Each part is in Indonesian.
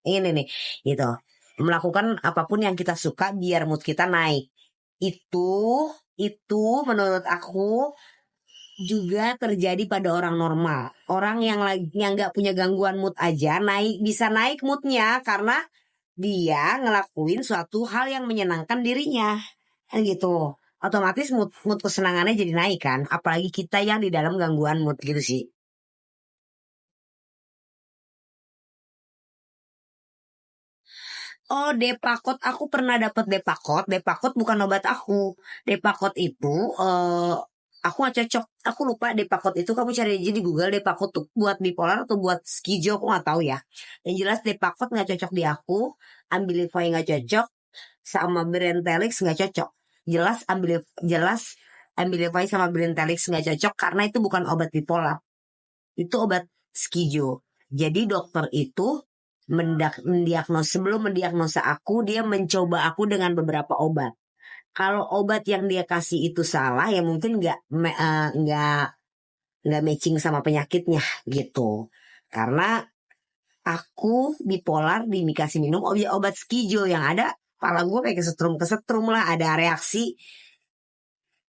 ini nih gitu. Melakukan apapun yang kita suka biar mood kita naik. Itu menurut aku juga terjadi pada orang normal. Orang yang nggak punya gangguan mood aja bisa naik moodnya karena dia ngelakuin suatu hal yang menyenangkan dirinya. Kan gitu. Otomatis mood kesenangannya jadi naik kan. Apalagi kita yang di dalam gangguan mood gitu sih. Oh, Depakot, aku pernah dapat Depakot. Depakot bukan obat aku. Depakot itu aku nggak cocok. Aku lupa Depakot itu kamu cari aja di Google. Depakot tuh buat bipolar atau buat skizo aku nggak tahu ya. Yang jelas Depakot nggak cocok di aku. Abilify nggak cocok. Sama Brentelix nggak cocok. Jelas Abilify sama Brentelix nggak cocok karena itu bukan obat bipolar. Itu obat skizo. Jadi dokter itu sebelum mendiagnosa aku, dia mencoba aku dengan beberapa obat. Kalau obat yang dia kasih itu salah, ya mungkin nggak matching sama penyakitnya gitu. Karena aku bipolar dikasih minum obat skizo yang ada kepala gue kayak kesetrum lah, ada reaksi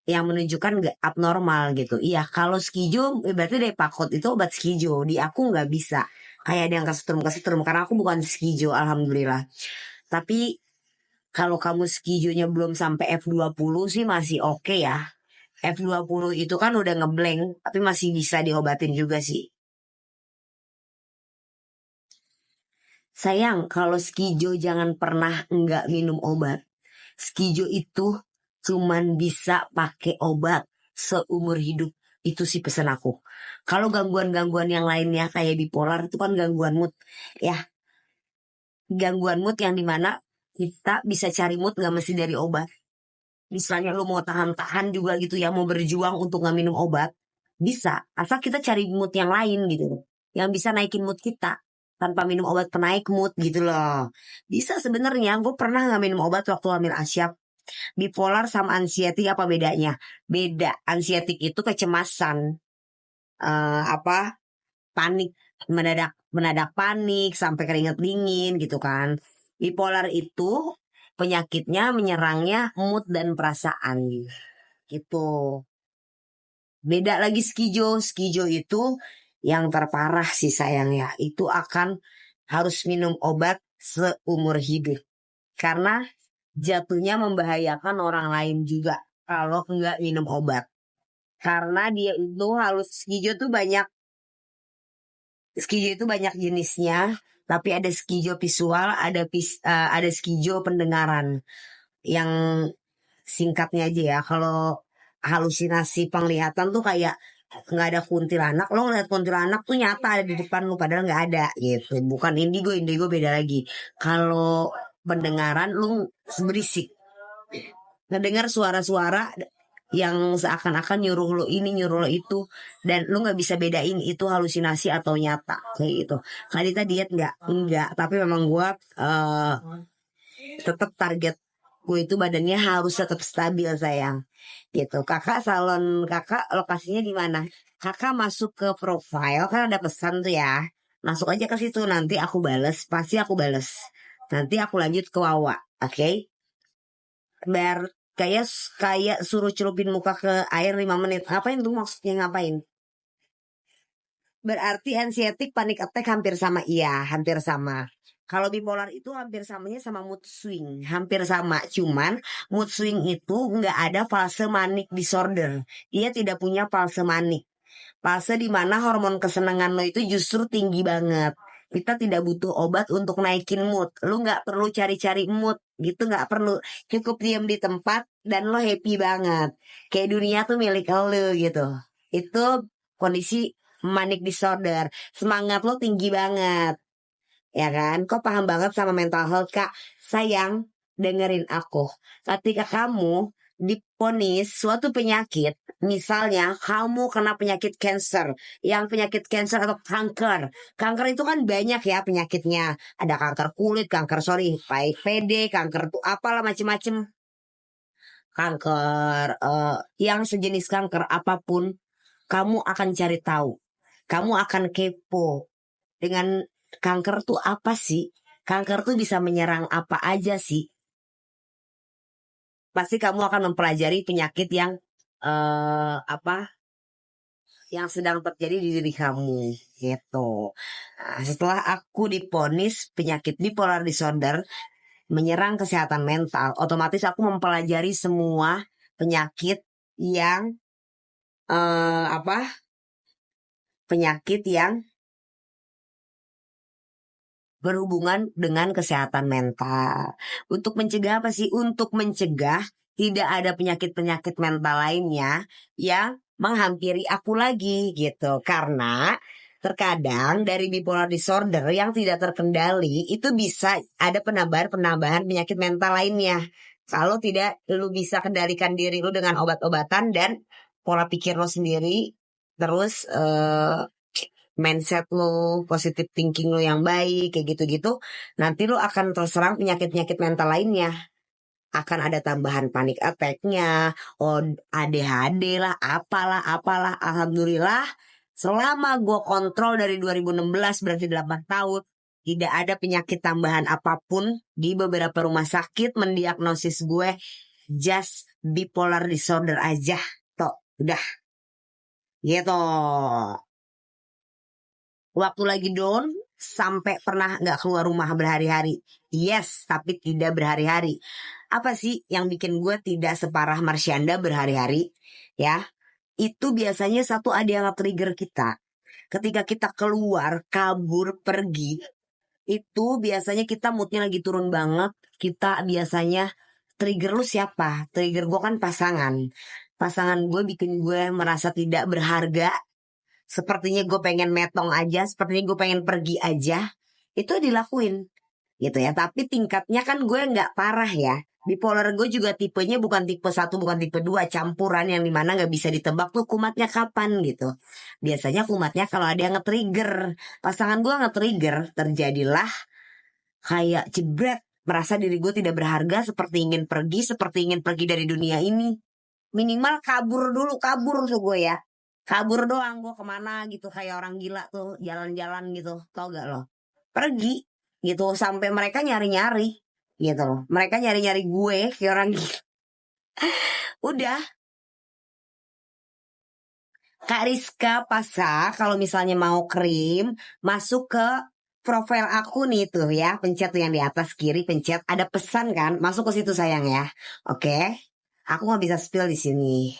yang menunjukkan nggak abnormal gitu. Iya, kalau skijo berarti Depakot itu obat skijo. Di aku nggak bisa. Kayak ada yang kesetrum karena aku bukan skijo, alhamdulillah. Tapi kalau kamu skijonya belum sampai F20 sih masih oke ya. F20 itu kan udah ngeblank, tapi masih bisa diobatin juga sih. Sayang, kalau skijo jangan pernah nggak minum obat. Skijo itu cuman bisa pakai obat seumur hidup. Itu sih pesan aku. Kalau gangguan-gangguan yang lainnya kayak bipolar itu kan gangguan mood. Ya, gangguan mood yang dimana kita bisa cari mood gak mesti dari obat. Misalnya lu mau tahan-tahan juga gitu ya, mau berjuang untuk gak minum obat. Bisa, asal kita cari mood yang lain gitu. Yang bisa naikin mood kita. Tanpa minum obat penaik mood gitu loh. Bisa sebenarnya, gue pernah gak minum obat waktu hamil Asyap. Bipolar sama ansietik apa bedanya? Beda. Ansietik itu kecemasan, apa panik, menadak panik sampai keringat dingin gitu kan. Bipolar itu penyakitnya menyerangnya mood dan perasaan gitu. Beda lagi skizo. Skizo itu yang terparah sih sayang ya. Itu akan harus minum obat seumur hidup. Karena jatuhnya membahayakan orang lain juga kalau nggak minum obat. Karena dia itu skizo itu banyak jenisnya, tapi ada skizo visual, ada skizo pendengaran. Yang singkatnya aja ya, kalau halusinasi penglihatan tuh kayak nggak ada kuntilanak, lo ngeliat kuntilanak tuh nyata ada di depan lu padahal nggak ada gitu. Bukan indigo beda lagi. Kalau pendengaran lu berisik, ngedengar suara-suara yang seakan-akan nyuruh lo ini nyuruh lo itu, dan lu nggak bisa bedain itu halusinasi atau nyata kayak gitu. Kadita diet nggak, tapi memang gua tetap target gue itu badannya harus tetap stabil sayang gitu. Kakak, salon kakak lokasinya di mana? Kakak masuk ke profile kan ada pesan tuh ya, masuk aja ke situ, nanti aku bales, pasti aku bales, nanti aku lanjut ke Wawa, oke? Biar kayak kayak suruh celupin muka ke air 5 menit. Ngapain tuh, maksudnya ngapain? Berarti ansietik panic attack hampir sama, iya hampir sama. Kalau bipolar itu hampir samanya sama mood swing, hampir sama. Cuman mood swing itu nggak ada fase manic disorder. Dia tidak punya fase manik. Fase di mana hormon kesenangan lo itu justru tinggi banget. Kita tidak butuh obat untuk naikin mood. Lu nggak perlu cari-cari mood gitu, nggak perlu. Cukup diam di tempat dan lo happy banget. Kayak dunia tuh milik lo gitu. Itu kondisi manic disorder. Semangat lo tinggi banget. Ya kan? Kok paham banget sama mental health, Kak? Sayang, dengerin aku. Ketika kamu diponis suatu penyakit, misalnya kamu kena penyakit cancer, yang penyakit cancer atau kanker. Kanker itu kan banyak ya penyakitnya. Ada kanker kulit, PD, kanker tuh apalah macem-macem. Kanker, yang sejenis kanker apapun, kamu akan cari tahu. Kamu akan kepo dengan kanker tuh apa sih? Kanker tuh bisa menyerang apa aja sih? Pasti kamu akan mempelajari penyakit yang apa? Yang sedang terjadi di diri kamu gitu. Nah, setelah aku diponis penyakit bipolar disorder menyerang kesehatan mental, otomatis aku mempelajari semua penyakit yang apa? Penyakit yang berhubungan dengan kesehatan mental. Untuk mencegah apa sih? Untuk mencegah tidak ada penyakit-penyakit mental lainnya yang menghampiri aku lagi gitu. Karena terkadang dari bipolar disorder yang tidak terkendali itu bisa ada penambahan-penambahan penyakit mental lainnya. Kalau tidak lu bisa kendalikan diri lu dengan obat-obatan dan pola pikir lu sendiri, terus mindset lo, positive thinking lo yang baik, kayak gitu-gitu, nanti lo akan terserang penyakit-penyakit mental lainnya. Akan ada tambahan panik attack-nya, ADHD lah, apalah. Alhamdulillah, selama gue kontrol dari 2016 berarti 8 tahun, tidak ada penyakit tambahan apapun di beberapa rumah sakit mendiagnosis gue just bipolar disorder aja. Toh, udah gitu. Waktu lagi down sampai pernah nggak keluar rumah berhari-hari. Yes, tapi tidak berhari-hari. Apa sih yang bikin gue tidak separah Marsyanda berhari-hari? Ya, itu biasanya satu ada yang trigger kita. Ketika kita keluar, kabur, pergi, itu biasanya kita moodnya lagi turun banget. Kita biasanya trigger lu siapa? Trigger gue kan pasangan. Pasangan gue bikin gue merasa tidak berharga. Sepertinya gue pengen metong aja, sepertinya gue pengen pergi aja. Itu dilakuin gitu ya. Tapi tingkatnya kan gue nggak parah ya. Bipolar gue juga tipenya bukan tipe 1, bukan tipe 2, campuran yang dimana nggak bisa ditebak tuh kumatnya kapan gitu. Biasanya kumatnya kalau ada yang nge-trigger. Pasangan gue nge-trigger, terjadilah kayak jebret. Merasa diri gue tidak berharga, seperti ingin pergi dari dunia ini. Minimal kabur dulu, kabur tuh gue ya. Kabur doang gue kemana gitu, kayak orang gila tuh, jalan-jalan gitu, tau gak lo? Pergi gitu, sampai mereka nyari-nyari gitu loh. Mereka nyari-nyari gue kayak orang gila. Udah, Kak Rizka Pasa kalau misalnya mau krim, masuk ke profil aku nih tuh ya, pencet tuh yang di atas kiri, pencet ada pesan kan, masuk ke situ sayang ya. Oke, aku nggak bisa spill di sini.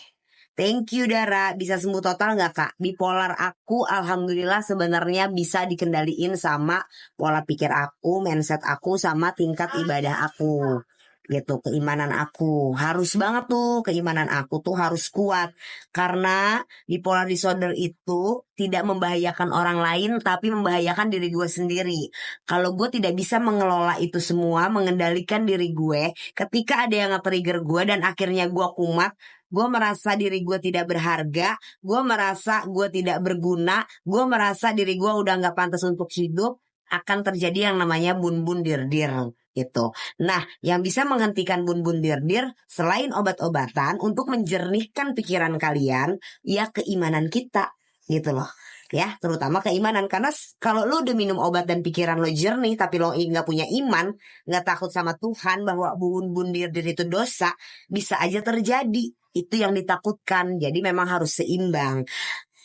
Thank you Dara, bisa sembuh total nggak Kak? Bipolar aku alhamdulillah sebenarnya bisa dikendaliin sama pola pikir aku, mindset aku, sama tingkat ibadah aku. Gitu, keimanan aku. Harus banget tuh, keimanan aku tuh harus kuat. Karena bipolar disorder itu tidak membahayakan orang lain tapi membahayakan diri gue sendiri. Kalau gue tidak bisa mengelola itu semua, mengendalikan diri gue, ketika ada yang nge-trigger gue dan akhirnya gue kumat, gue merasa diri gue tidak berharga, gue merasa gue tidak berguna, gue merasa diri gue udah gak pantas untuk hidup, akan terjadi yang namanya bun-bun dir-dir gitu. Nah, yang bisa menghentikan bun-bun dir-dir selain obat-obatan untuk menjernihkan pikiran kalian, ya keimanan kita gitu loh. Ya, terutama keimanan karena kalau lo udah minum obat dan pikiran lo jernih tapi lo nggak punya iman, nggak takut sama Tuhan bahwa bun-bun dir-dir itu dosa, bisa aja terjadi. Itu yang ditakutkan. Jadi memang harus seimbang.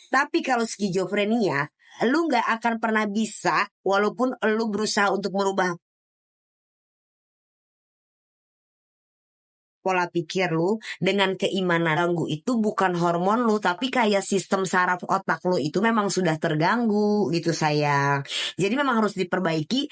Tapi kalau skizofrenia, lu nggak akan pernah bisa walaupun lu berusaha untuk merubah pola pikir lu dengan keimanan. Ganggu itu bukan hormon lu, tapi kayak sistem saraf otak lu itu memang sudah terganggu gitu sayang. Jadi memang harus diperbaiki,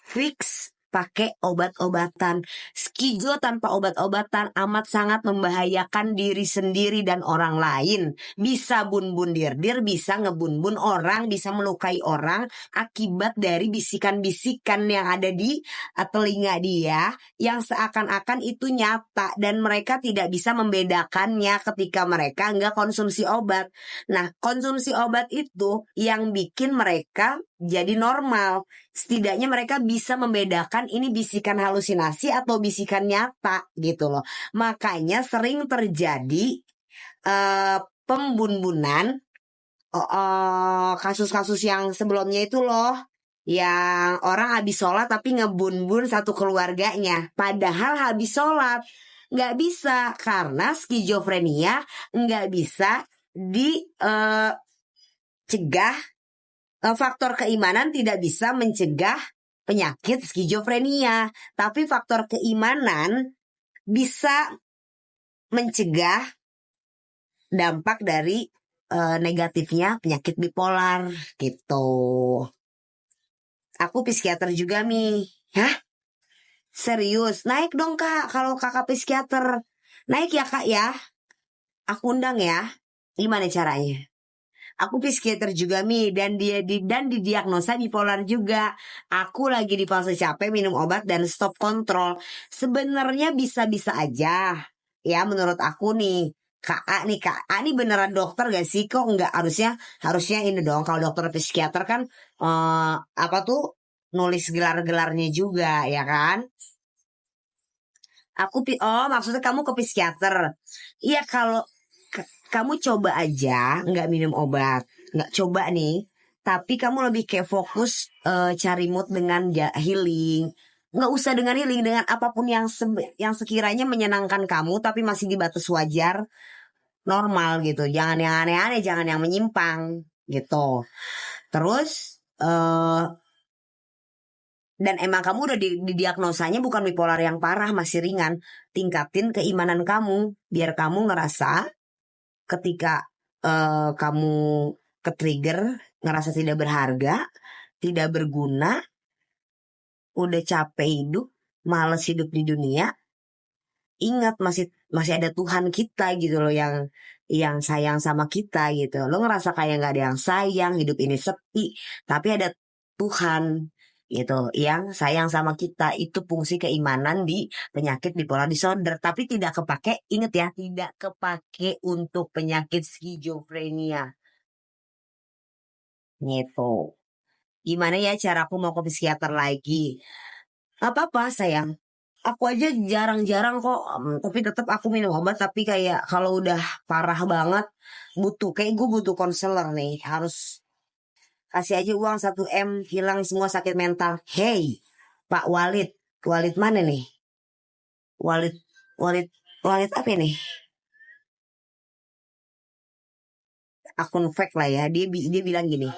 fix pakai obat-obatan. Skizo tanpa obat-obatan amat sangat membahayakan diri sendiri dan orang lain. Bisa bun-bun dir-dir, bisa ngebun-bun orang, bisa melukai orang akibat dari bisikan-bisikan yang ada di telinga dia yang seakan-akan itu nyata dan mereka tidak bisa membedakannya ketika mereka nggak konsumsi obat. Nah, konsumsi obat itu yang bikin mereka jadi normal. Setidaknya mereka bisa membedakan ini bisikan halusinasi atau bisikan nyata gitu loh. Makanya sering terjadi pembunbunan kasus-kasus yang sebelumnya itu loh, yang orang habis sholat tapi ngebun-bun satu keluarganya. Padahal habis sholat nggak bisa karena skizofrenia nggak bisa dicegah. Faktor keimanan tidak bisa mencegah penyakit skizofrenia, tapi faktor keimanan bisa mencegah dampak dari negatifnya penyakit bipolar gitu. Aku psikiater juga Mi. Hah? Serius? Naik dong kak. Kalau kakak psikiater naik ya kak ya. Aku undang ya. Gimana caranya? Aku psikiater juga Mi. Dan didiagnosa bipolar juga. Aku lagi di fase capek minum obat dan stop kontrol. Sebenarnya bisa-bisa aja. Ya menurut aku nih. Kak A nih, Kak A nih beneran dokter gak sih? Kok enggak, harusnya ini dong. Kalau dokter psikiater kan apa tuh, nulis gelar-gelarnya juga ya kan? Oh maksudnya kamu ke psikiater. Iya kalau kamu coba aja nggak minum obat, nggak coba nih. Tapi kamu lebih kayak fokus cari mood dengan healing. Nggak usah dengan healing, dengan apapun yang sekiranya menyenangkan kamu tapi masih di batas wajar, normal gitu. Jangan yang aneh-aneh, jangan yang menyimpang gitu. Terus dan emang kamu udah didiagnosanya bukan bipolar yang parah, masih ringan. Tingkatin keimanan kamu biar kamu ngerasa ketika kamu ke-trigger, ngerasa tidak berharga, tidak berguna, udah capek hidup, males hidup di dunia, ingat masih ada Tuhan kita gitu loh, yang sayang sama kita gitu. Lo ngerasa kayak nggak ada yang sayang, hidup ini sepi, tapi ada Tuhan gitu yang sayang sama kita. Itu fungsi keimanan di penyakit bipolar disorder, tapi tidak kepake, inget ya, tidak kepake untuk penyakit skizofrenia gitu. Gimana ya cara aku mau ke psikiater lagi? Apa-apa sayang, aku aja jarang-jarang kok, tapi tetap aku minum obat. Tapi kayak kalau udah parah banget, kayak gue butuh konselor nih. Harus kasih aja uang 1 M, hilang semua sakit mental. Hey Pak Walid, Walid mana nih? Walid, Walid, Walid apa nih? Akun fake lah ya. Dia bilang gini,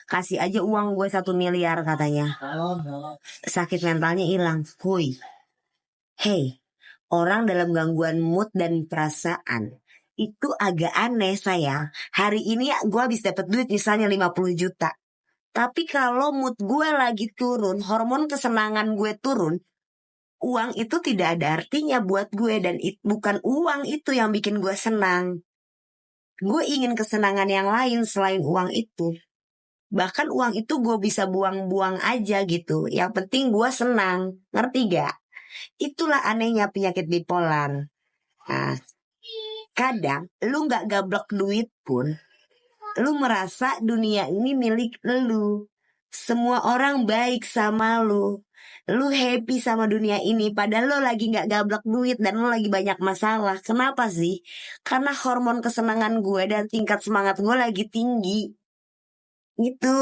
kasih aja uang gue 1 miliar katanya, sakit mentalnya hilang. Hey, orang dalam gangguan mood dan perasaan itu agak aneh sayang. Hari ini gue habis dapat duit misalnya 50 juta. Tapi kalau mood gue lagi turun, hormon kesenangan gue turun, uang itu tidak ada artinya buat gue. Dan bukan uang itu yang bikin gue senang. Gue ingin kesenangan yang lain selain uang itu. Bahkan uang itu gue bisa buang-buang aja gitu. Yang penting gue senang. Ngerti gak? Itulah anehnya penyakit bipolar. Nah, kadang lu gak gablek duit pun, lu merasa dunia ini milik lu. Semua orang baik sama lu. Lu happy sama dunia ini. Padahal lu lagi gak gablek duit dan lu lagi banyak masalah. Kenapa sih? Karena hormon kesenangan gue dan tingkat semangat gue lagi tinggi. Gitu.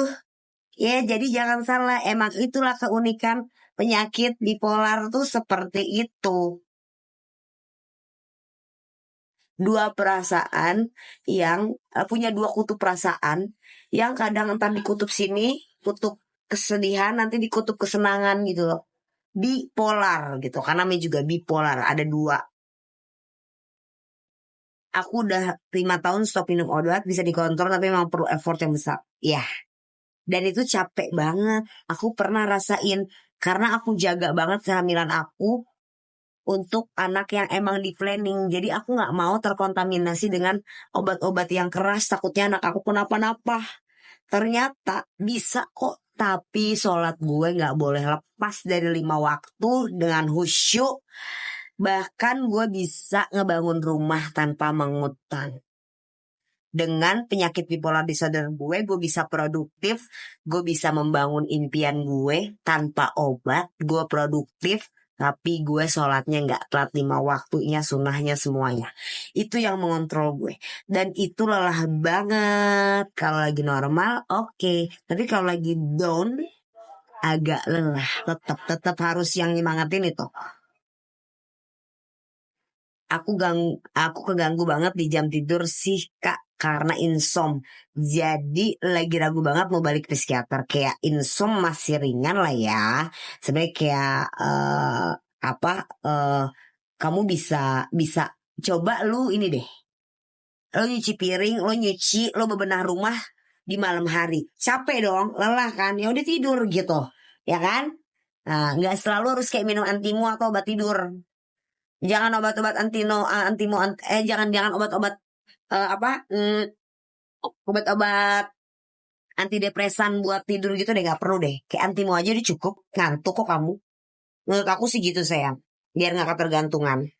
Ya jadi jangan salah. Emang itulah keunikan penyakit bipolar tuh seperti itu. Dua perasaan yang punya dua kutub perasaan, yang kadang entar di kutub sini kutub kesedihan, nanti di kutub kesenangan gitu loh. Bipolar gitu, karena namanya juga bipolar, ada dua. Aku udah 5 tahun stop minum obat, bisa dikontrol, tapi memang perlu effort yang besar ya. Dan itu capek banget. Aku pernah rasain, karena aku jaga banget kehamilan aku untuk anak yang emang di planning. Jadi aku gak mau terkontaminasi dengan obat-obat yang keras. Takutnya anak aku kenapa-napa. Ternyata bisa kok. Tapi sholat gue gak boleh lepas dari 5 waktu dengan khusyuk. Bahkan gue bisa ngebangun rumah tanpa mengutang. Dengan penyakit bipolar disorder gue bisa produktif. Gue bisa membangun impian gue tanpa obat. Gue produktif. Tapi gue sholatnya gak telat 5 waktunya, sunnahnya semuanya. Itu yang mengontrol gue. Dan itu lelah banget. Kalau lagi normal oke. Tapi kalau lagi down, agak lelah, tetap harus yang nyemangatin itu. Aku keganggu banget di jam tidur sih Kak karena insom. Jadi lagi ragu banget mau balik ke psikiater. Kayak insom masih ringan lah ya. Sebenarnya kayak apa kamu bisa bisa coba lu ini deh. Lo nyuci piring, lo nyuci, lo bebenah rumah di malam hari. Capek dong, lelah kan? Ya udah tidur gitu. Ya kan? Nah, nggak selalu harus kayak minum antimo atau obat tidur. Jangan obat-obat jangan obat-obat apa obat-obat antidepresan buat tidur gitu deh, nggak perlu deh. Kayak antimo aja udah cukup, ngantuk kok kamu. Menurut aku sih gitu sayang, biar nggak ketergantungan.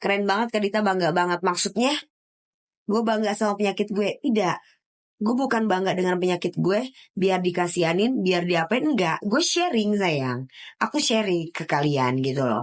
Keren banget Kak Dita, bangga banget. Maksudnya gue bangga sama penyakit gue, tidak. Gue bukan bangga dengan penyakit gue biar dikasihanin, biar diapain, enggak. Gue sharing sayang, aku sharing ke kalian gitu loh.